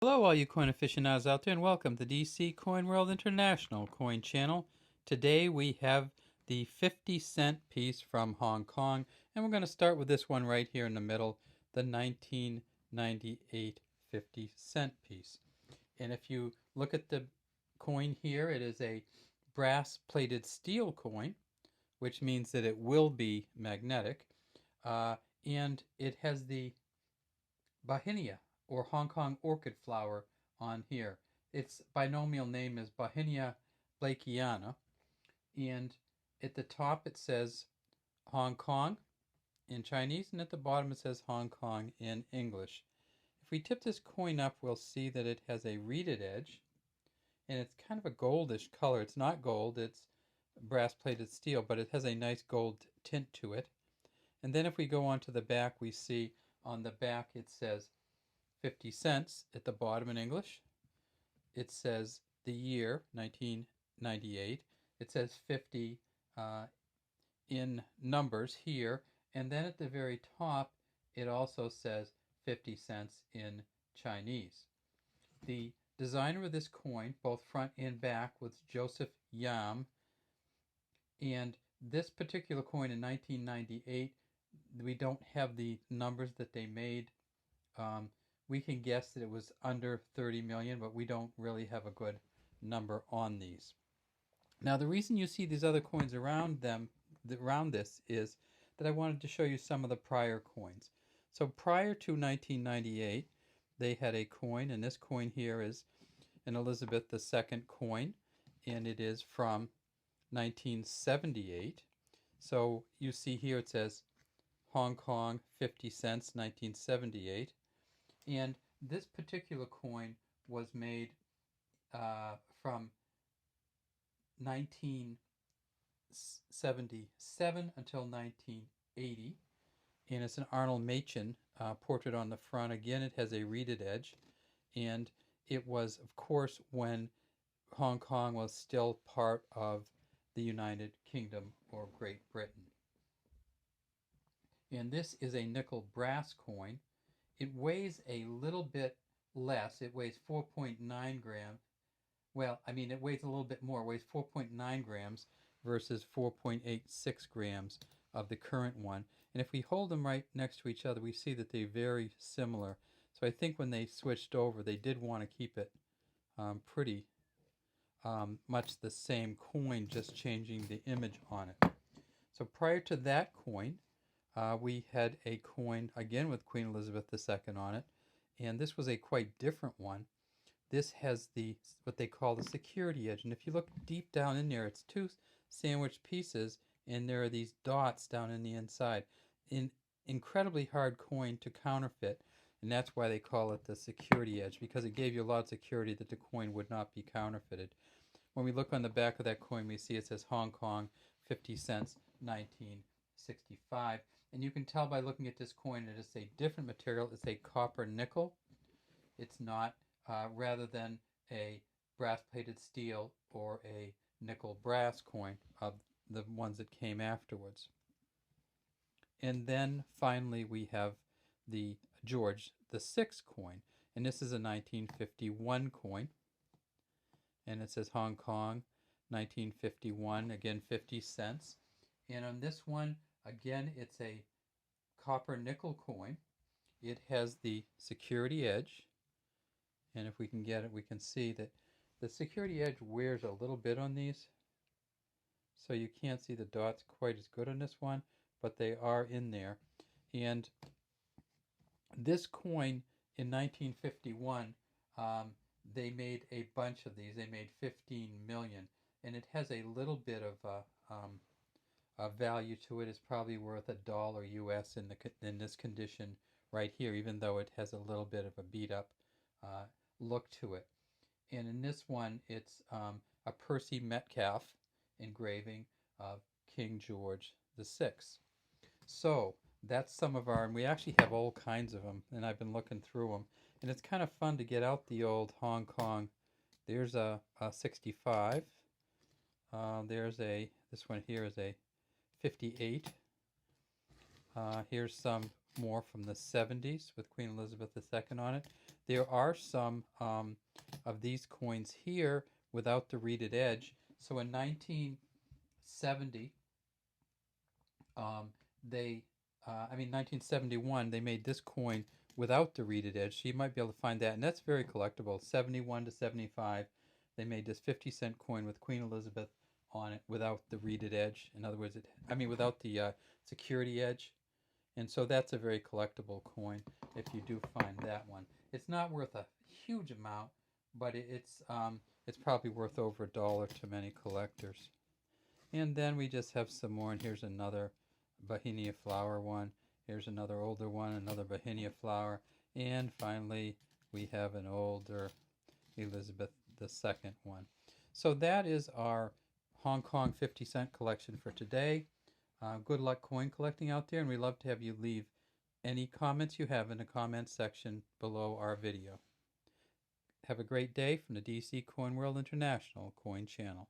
Hello, all you coin aficionados out there, and welcome to DC Coin World International Coin Channel. Today we have the 50-cent piece from Hong Kong, and we're going to start with this one right here in the middle, the 1998 50-cent piece. And if you look at the coin here, it is a brass-plated steel coin, which means that it will be magnetic, and it has the Bauhinia, or Hong Kong orchid flower, on here. Its binomial name is Bauhinia blakeiana, and at the top it says Hong Kong in Chinese, and at the bottom it says Hong Kong in English. If we tip this coin up, we'll see that it has a reeded edge, and it's kind of a goldish color. It's not gold, it's brass-plated steel, but it has a nice gold tint to it. And then if we go on to the back, we see on the back it says 50 cents at the bottom in English. It says the year, 1998. It says 50 in numbers here. And then at the very top, it also says 50 cents in Chinese. The designer of this coin, both front and back, was Joseph Yam. And this particular coin in 1998, we don't have the numbers that they made. We can guess that it was under 30 million, but we don't really have a good number on these. Now, the reason you see these other coins around this is that I wanted to show you some of the prior coins. So prior to 1998, they had a coin, and this coin here is an Elizabeth II coin, and it is from 1978. So you see here it says Hong Kong 50 cents, 1978. And this particular coin was made from 1977 until 1980. And it's an Arnold Machen portrait on the front. Again, it has a reeded edge. And it was, of course, when Hong Kong was still part of the United Kingdom or Great Britain. And this is a nickel brass coin. It weighs a little bit less. It weighs 4.9 grams. Well, I mean, it weighs a little bit more. It weighs 4.9 grams versus 4.86 grams of the current one. And if we hold them right next to each other, we see that they're very similar. So I think when they switched over, they did want to keep it pretty much the same coin, just changing the image on it. So prior to that coin, we had a coin, again with Queen Elizabeth II on it, and this was a quite different one. This has what they call the security edge, and if you look deep down in there, it's two sandwiched pieces, and there are these dots down in the inside. An incredibly hard coin to counterfeit, and that's why they call it the security edge, because it gave you a lot of security that the coin would not be counterfeited. When we look on the back of that coin, we see it says Hong Kong 50 cents, 1965. And you can tell by looking at this coin that it's a different material. It's a copper nickel. It's not, rather than a brass-plated steel or a nickel brass coin of the ones that came afterwards. And then finally we have the George VI coin. And this is a 1951 coin. And it says Hong Kong 1951, again 50 cents. And on this one, again, it's a copper nickel coin. It has the security edge, and if we can get it, we can see that the security edge wears a little bit on these, so you can't see the dots quite as good on this one, but they are in there. And this coin in 1951, they made a bunch of these. They made 15 million, and it has a little bit of value to it. Is probably worth $1 US in this condition right here, even though it has a little bit of a beat up look to it. And in this one, it's a Percy Metcalfe engraving of King George VI. So that's some of our, and we actually have all kinds of them, and I've been looking through them, and it's kind of fun to get out the old Hong Kong. There's a 65. This one here is a 58. Here's some more from the 70s with Queen Elizabeth II on it. There are some of these coins here without the reeded edge. So in 1970, they, 1971, they made this coin without the reeded edge. So you might be able to find that, and that's very collectible. 71 to 75, they made this 50-cent coin with Queen Elizabeth on it without the reeded edge. In other words, without the security edge. And so that's a very collectible coin if you do find that one. It's not worth a huge amount, but it's probably worth over $1 to many collectors. And then we just have some more, and here's another Bohemia flower one. Here's another older one, another Bohemia flower. And finally, we have an older Elizabeth II one. So that is our Hong Kong 50-cent collection for today. Good luck coin collecting out there, and we'd love to have you leave any comments you have in the comments section below our video. Have a great day from the DC Coin World International Coin Channel.